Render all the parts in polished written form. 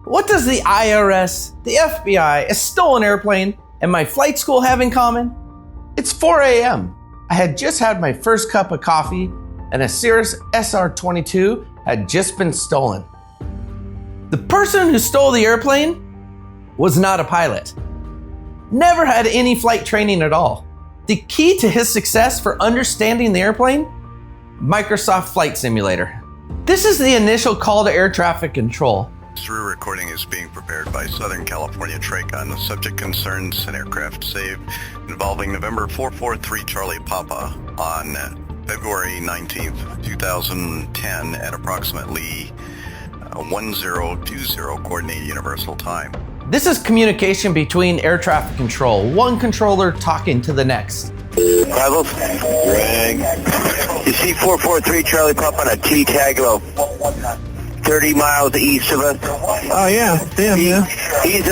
What does the IRS, the FBI, a stolen airplane, and my flight school have in common? It's 4 a.m. I had just had my first cup of coffee, and a Cirrus SR-22 had just been stolen. The person who stole the airplane was not a pilot. Never had any flight training at all. The key to his success for understanding the airplane? Microsoft Flight Simulator. This is the initial call to air traffic control. Through recording is being prepared by Southern California TRACON. The subject concerns an aircraft saved involving November 443 Charlie Papa on February 19th, 2010 at approximately 1020 Coordinated Universal Time. This is communication between air traffic control, one controller talking to the next. Rivals, Greg. You see 443 Charlie Papa on a T-tag about 30 miles east of us. Oh, yeah. He's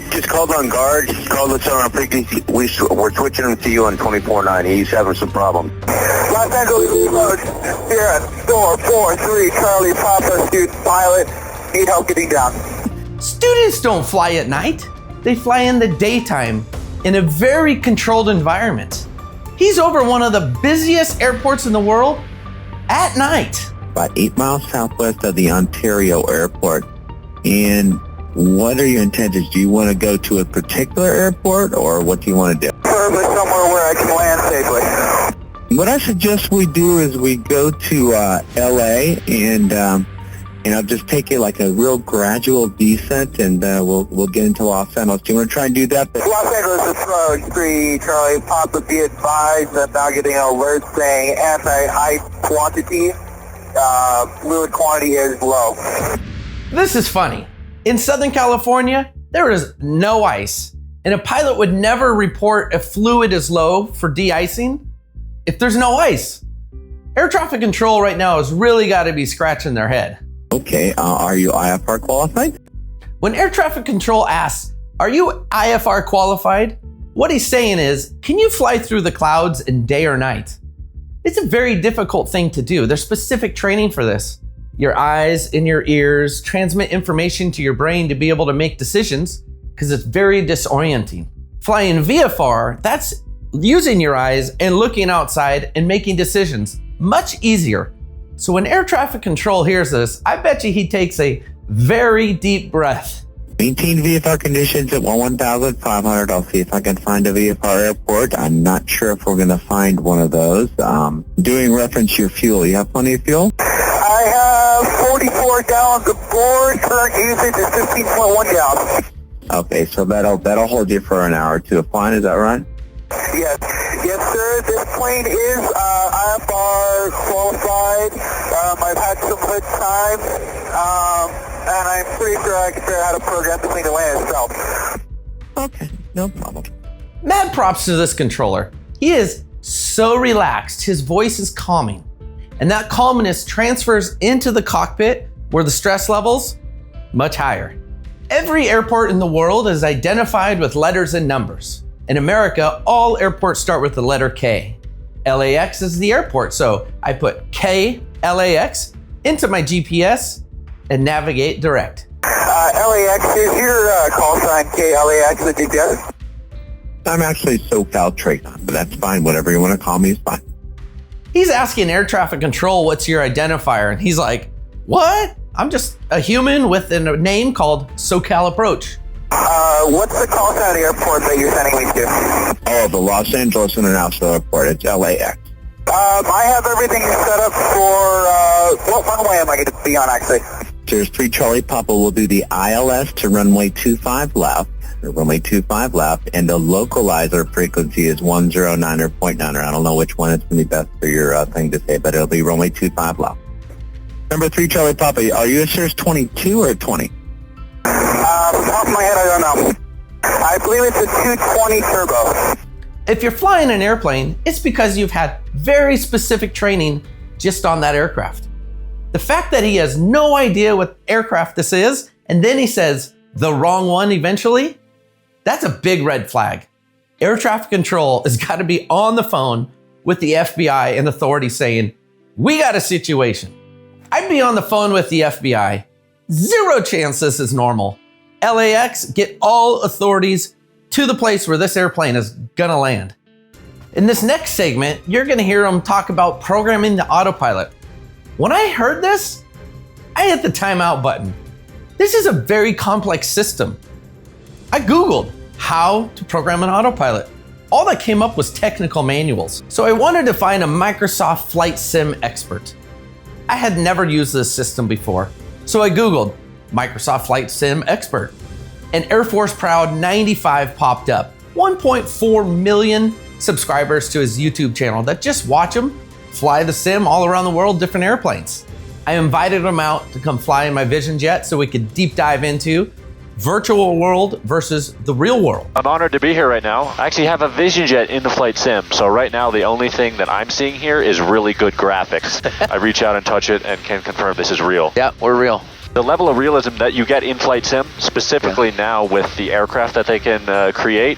just called on guard. He's called us on a frequency. We're switching him to you on 24-9. He's having some problems. Los Angeles Road, Sierra, Store 43, Charlie Papa, student pilot. Need help getting down. Students don't fly at night. They fly in the daytime in a very controlled environment. He's over one of the busiest airports in the world at night. About 8 miles southwest of the Ontario airport. And what are your intentions? Do you want to go to a particular airport, or what do you want to do? Preferably somewhere where I can land safely. What I suggest we do is we go to LA and just take it like a real gradual descent, and we'll get into Los Angeles. Do you want to try and do that? Los Angeles Road 3, Charlie Papa, be advised that now getting an alert saying anti-ice quantity. Fluid quantity is low. This is funny. In Southern California, there is no ice, and a pilot would never report if fluid is low for de-icing if there's no ice. Air traffic control right now has really got to be scratching their head. Okay, are you IFR qualified? When air traffic control asks, are you IFR qualified? What he's saying is, can you fly through the clouds in day or night? It's a very difficult thing to do. There's specific training for this. Your eyes and your ears transmit information to your brain to be able to make decisions because it's very disorienting. Flying VFR, that's using your eyes and looking outside and making decisions. Much easier. So when air traffic control hears this, I bet you he takes a very deep breath. Maintain VFR conditions at 1,500. I'll see if I can find a VFR airport. I'm not sure if we're going to find one of those. Doing reference to your fuel. You have plenty of fuel? I have 44 gallons aboard. Current usage is 15.1 gallons. Okay, so that'll hold you for an hour or two of flying. Is that right? Yes, sir. This plane is IFR qualified. I've had some good time, and I'm pretty sure I can figure out how to program the plane to land itself. Okay, no problem. Mad props to this controller. He is so relaxed. His voice is calming, and that calmness transfers into the cockpit where the stress levels much higher. Every airport in the world is identified with letters and numbers. In America, all airports start with the letter K. LAX is the airport, so I put K LAX into my GPS and navigate direct. LAX, is your call sign KLAX the GPS? I'm actually SoCal TRACON, but that's fine. Whatever you want to call me is fine. He's asking air traffic control, what's your identifier? And he's like, what? I'm just a human with a name called SoCal Approach. What's the call sign of the airport that you're sending me to? Oh, the Los Angeles International Airport. It's LAX. I have everything set up for, what runway am I going to be on, actually? Cirrus 3 Charlie Papa will do the ILS to runway 25 left, or runway 25 left, and the localizer frequency is 109 or 0.9. I don't know which one is going to be best for your thing to say, but it'll be runway 25 left. Number 3 Charlie Papa, are you a Cirrus 22 or 20? Off the top of my head, I don't know. I believe it's a 220 turbo. If you're flying an airplane, it's because you've had very specific training just on that aircraft. The fact that he has no idea what aircraft this is, and then he says the wrong one eventually, that's a big red flag. Air traffic control has got to be on the phone with the FBI and authorities saying, we got a situation. I'd be on the phone with the FBI Zero chance this is normal. LAX, get all authorities to the place where this airplane is gonna land. In this next segment, you're gonna hear them talk about programming the autopilot. When I heard this, I hit the timeout button. This is a very complex system. I Googled how to program an autopilot. All that came up was technical manuals. So I wanted to find a Microsoft Flight Sim expert. I had never used this system before. So I Googled Microsoft Flight Sim expert. And Air Force Proud 95 popped up. 1.4 million subscribers to his YouTube channel that just watch him fly the sim all around the world, different airplanes. I invited him out to come fly in my Vision Jet so we could deep dive into virtual world versus the real world. I'm honored to be here right now. I actually have a Vision Jet in the flight sim, so right now the only thing that I'm seeing here is really good graphics. I reach out and touch it and can confirm this is real. Yeah, we're real. The level of realism that you get in flight sim, specifically now with the aircraft that they can create,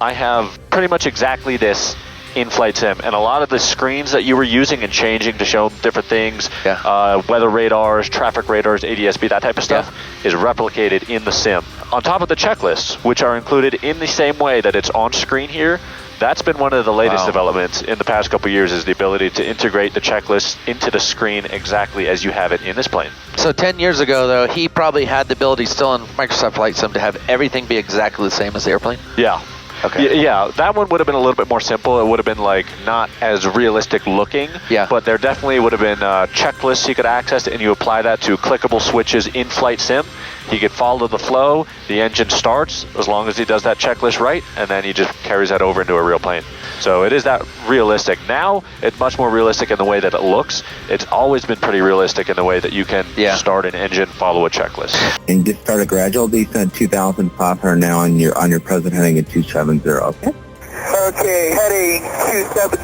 I have pretty much exactly this in flight sim, and a lot of the screens that you were using and changing to show different things, weather radars, traffic radars, ADS-B, that type of stuff, is replicated in the sim. On top of the checklists, which are included in the same way that it's on screen here, that's been one of the latest developments in the past couple of years, is the ability to integrate the checklist into the screen exactly as you have it in this plane. So 10 years ago, though, he probably had the ability still in Microsoft Flight Sim to have everything be exactly the same as the airplane? Yeah. Okay. Yeah, that one would have been a little bit more simple. It would have been like not as realistic looking. Yeah. But there definitely would have been checklists you could access, and you apply that to clickable switches in flight sim. He could follow the flow. The engine starts as long as he does that checklist right, and then he just carries that over into a real plane. So it is that realistic. Now it's much more realistic in the way that it looks. It's always been pretty realistic in the way that you can start an engine, follow a checklist. And just start a gradual descent 2,500 now on your present heading at 270. Okay. Okay, heading 270.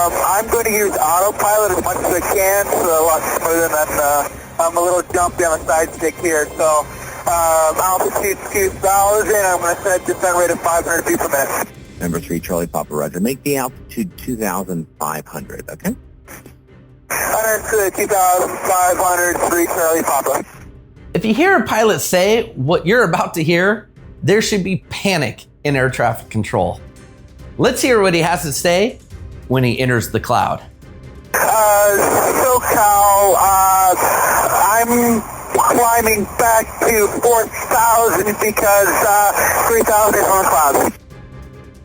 I'm going to use autopilot as much as I can, so a lot smoother than I'm a little jumpy on the side stick here. So altitude 2,000. I'm going to set descent rate of 500 feet per minute. Number 3, Charlie Papa, roger. Make the altitude 2,500, okay? Understood, 2,500, 3 Charlie Papa. If you hear a pilot say what you're about to hear, there should be panic in air traffic control. Let's hear what he has to say when he enters the cloud. SoCal, I'm climbing back to 4,000 because 3,000 is on clouds.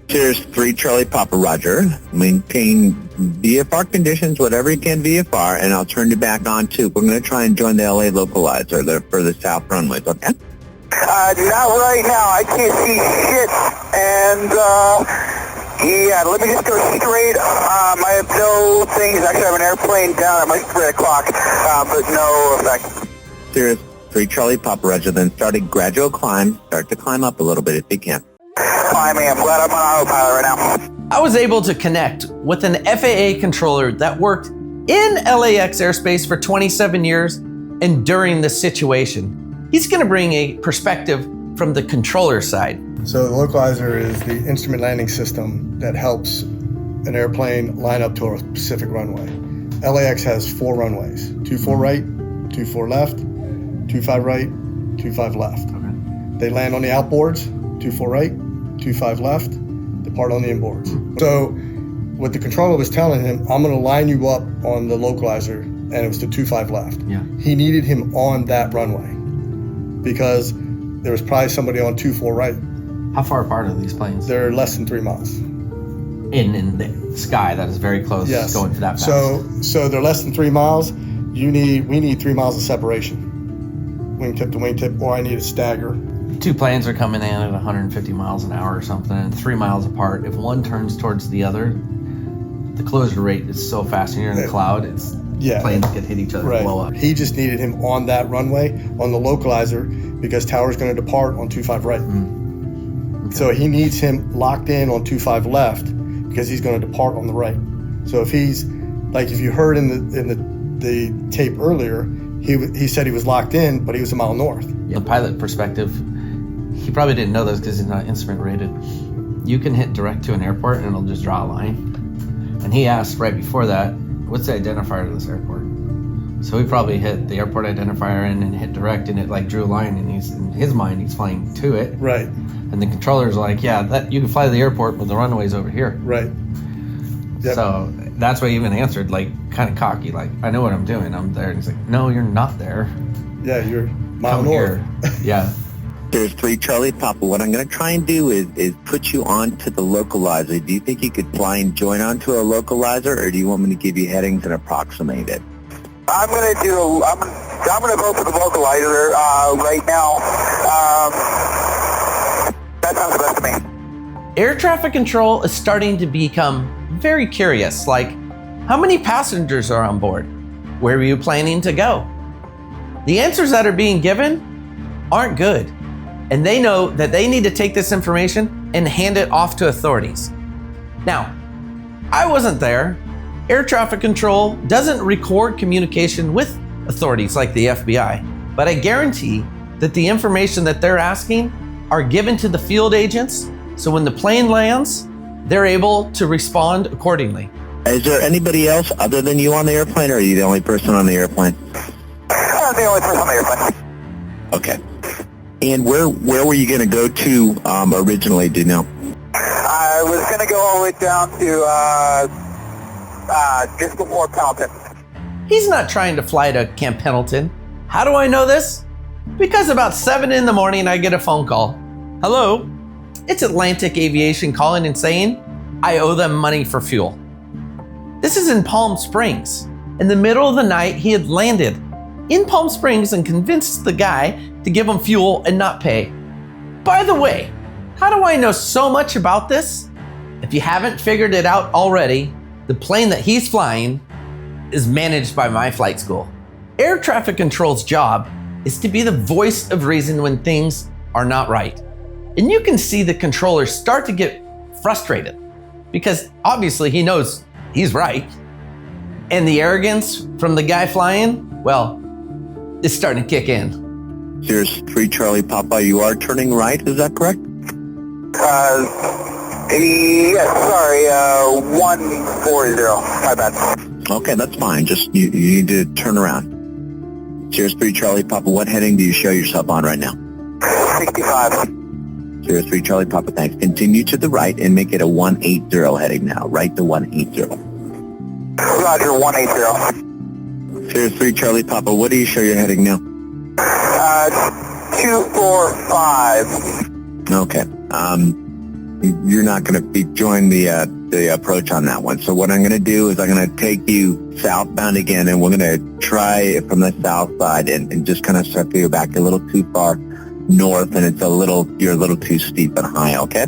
Cirrus 3, Charlie Papa, roger. Maintain VFR conditions, whatever you can VFR, and I'll turn you back on too. We're going to try and join the LA localizer for the south runways, okay? Not right now. I can't see shit. And, let me just go straight. I have no things. Actually, I have an airplane down at my 3 o'clock, but no effect. Cirrus 3, Charlie Papa, roger. Then start a gradual climb. Start to climb up a little bit if you can. Climbing. I'm glad I'm on autopilot right now. I was able to connect with an FAA controller that worked in LAX airspace for 27 years and during this situation. He's going to bring a perspective from the controller side. So the localizer is the instrument landing system that helps an airplane line up to a specific runway. LAX has 4 runways, 24 right, 24 left, 25 right, 25 left. Okay. They land on the outboards, 24 right, 25 left, depart on the inboards. So what the controller was telling him, I'm going to line you up on the localizer, and it was the 25 left. Yeah. He needed him on that runway because there was probably somebody on 24 right. How far apart are these planes? They're less than 3 miles. In the sky, that is very close. Yes. Going for that fast. So they're less than 3 miles. We need 3 miles of separation, wingtip to wingtip, or I need a stagger. 2 planes are coming in at 150 miles an hour or something, and 3 miles apart. If one turns towards the other, the closure rate is so fast. And you're in the cloud, planes could hit each other and blow up. He just needed him on that runway, on the localizer, because tower's going to depart on 25 right. Okay. So he needs him locked in on 25 left because he's going to depart on the right. So if he's, like if you heard in the tape earlier, he said he was locked in, but he was a mile north. The pilot perspective, he probably didn't know this because he's not instrument rated. You can hit direct to an airport and it'll just draw a line. And he asked right before that, what's the identifier to this airport? So he probably hit the airport identifier and hit direct, and it like drew a line, and he's in his mind he's flying to it. Right. And the controller's like, yeah, that you can fly to the airport, but the runway's over here. Right. Yep. So that's why he even answered like kind of cocky, like, I know what I'm doing. I'm there. And he's like, no, you're not there. Yeah, you're mile Come north. here. Yeah. There's 3 Charlie Papa. What I'm going to try and do is put you onto the localizer. Do you think you could fly and join onto a localizer, or do you want me to give you headings and approximate it? I'm gonna go for the localizer right now. That sounds best to me. Air traffic control is starting to become very curious, like, how many passengers are on board? Where are you planning to go? The answers that are being given aren't good, and they know that they need to take this information and hand it off to authorities. Now, I wasn't there. Air traffic control doesn't record communication with authorities like the FBI, but I guarantee that the information that they're asking are given to the field agents, so when the plane lands, they're able to respond accordingly. Is there anybody else other than you on the airplane, or are you the only person on the airplane? I'm the only person on the airplane. Okay. And where were you going to go to originally, do you know? I was going to go all the way down to just before Pendleton. He's not trying to fly to Camp Pendleton. How do I know this? Because about 7 in the morning, I get a phone call. Hello, it's Atlantic Aviation calling and saying I owe them money for fuel. This is in Palm Springs. In the middle of the night, he had landed in Palm Springs and convinced the guy to give him fuel and not pay. By the way, how do I know so much about this? If you haven't figured it out already, the plane that he's flying is managed by my flight school. Air traffic control's job is to be the voice of reason when things are not right. And you can see the controller start to get frustrated because obviously he knows he's right. And the arrogance from the guy flying, well, it's starting to kick in. Cirrus 3 Charlie Papa, you are turning right, is that correct? Yes, sorry, 140, my bad. Okay, that's fine. Just you need to turn around. Cirrus 3 Charlie Papa, what heading do you show yourself on right now? 65. Cirrus 3 Charlie Papa, thanks. Continue to the right and make it a 180 heading now. Right to 180. Roger, 180. Cirrus 3 Charlie Papa, what do you show your heading now? 245. Okay. You're not going to be join the approach on that one. So what I'm going to do is I'm going to take you southbound again, and we're going to try it from the south side and just kind of circle you back a little too far north, and you're a little too steep and high. Okay.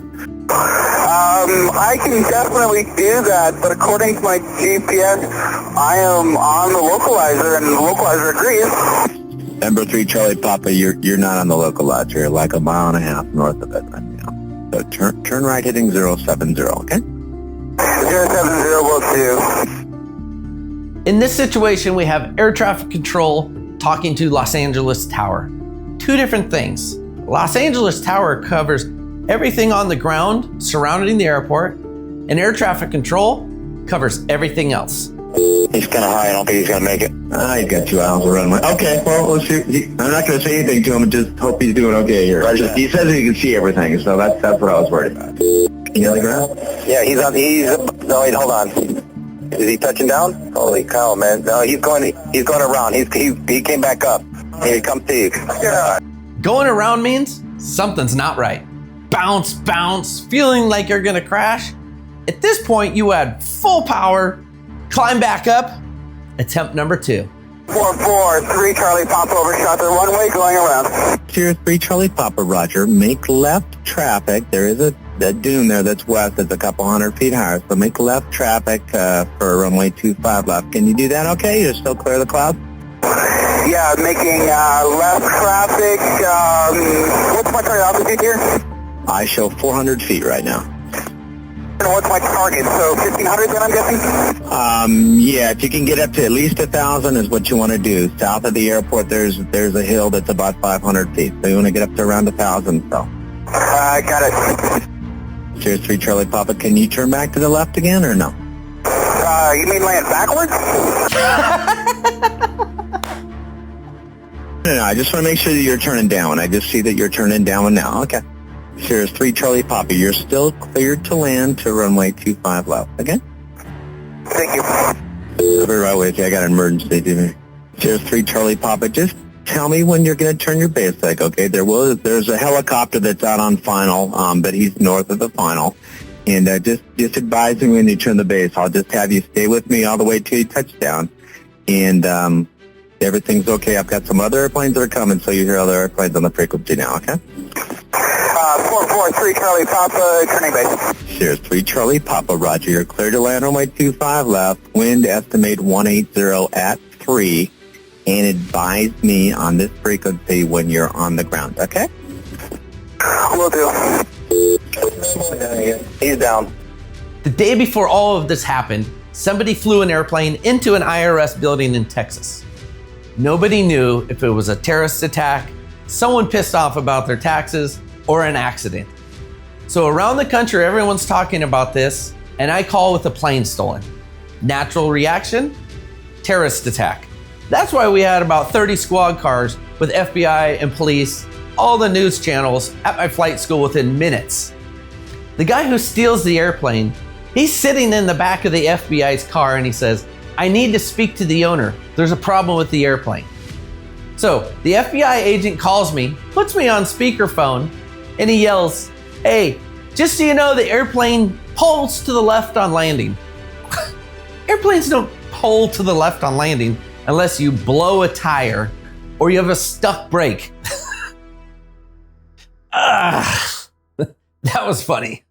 I can definitely do that, but according to my GPS, I am on the localizer, and the localizer agrees. Number 3 Charlie Papa, you're not on the localizer. You're like a mile and a half north of it right now. So turn right heading 070, okay? 070 will do. In this situation, we have air traffic control talking to Los Angeles Tower. Two different things. Los Angeles Tower covers everything on the ground surrounding the airport, and air traffic control covers everything else. He's kind of high. I don't think he's going to make it. He's got 2 hours of runway. Okay, well, let's see. I'm not going to say anything to him. Just hope he's doing okay here. He says he can see everything, so that's what I was worried about. You on the ground? Yeah, no, wait, hold on. Is he touching down? Holy cow, man. No, he's going around. He came back up. Here he comes to you. Yeah. Going around means something's not right. Bounce, bounce, feeling like you're gonna crash. At this point, you add full power, climb back up, attempt number 2. 443 Charlie Papa overshot the runway going around. Cirrus 3 Charlie Papa, Roger. Make left traffic. There is that dune there that's west. It's a couple hundred feet higher. So make left traffic for runway 25 left. Can you do that okay? You're still clear of the clouds? Yeah, making left traffic. What's my target altitude here? I show 400 feet right now. And what's my target? So 1,500 then, I'm guessing? Yeah, if you can get up to at least 1,000 is what you want to do. South of the airport, there's a hill that's about 500 feet. So you want to get up to around 1,000. So. Got it. Cirrus 3 Charlie Papa, can you turn back to the left again or no? You mean land backwards? No, I just want to make sure that you're turning down. I just see that you're turning down now. Okay. Cirrus 3 Charlie Papa, you're still cleared to land to runway 25 left. Okay? Thank you. I'll be right with you. I got an emergency, dude. Cirrus 3 Charlie Papa, just tell me when you're going to turn your base leg, okay? There's a helicopter that's out on final, but he's north of the final. And just advise me when you turn the base. I'll just have you stay with me all the way to your touchdown. And everything's okay. I've got some other airplanes that are coming, so you hear other airplanes on the frequency now, okay? 443 Charlie Papa, turning base. Cirrus 3 Charlie Papa, roger. You're clear to land runway 25 left. Wind estimate 180 at 3. And advise me on this frequency when you're on the ground, okay? Will do. He's down. The day before all of this happened, somebody flew an airplane into an IRS building in Texas. Nobody knew if it was a terrorist attack, someone pissed off about their taxes, or an accident. So around the country, everyone's talking about this, and I call with a plane stolen. Natural reaction? Terrorist attack. That's why we had about 30 squad cars with FBI and police, all the news channels at my flight school within minutes. The guy who steals the airplane, he's sitting in the back of the FBI's car and he says, "I need to speak to the owner. There's a problem with the airplane." So the FBI agent calls me, puts me on speakerphone, and he yells, "Hey, just so you know, the airplane pulls to the left on landing." Airplanes don't pull to the left on landing unless you blow a tire or you have a stuck brake. That was funny.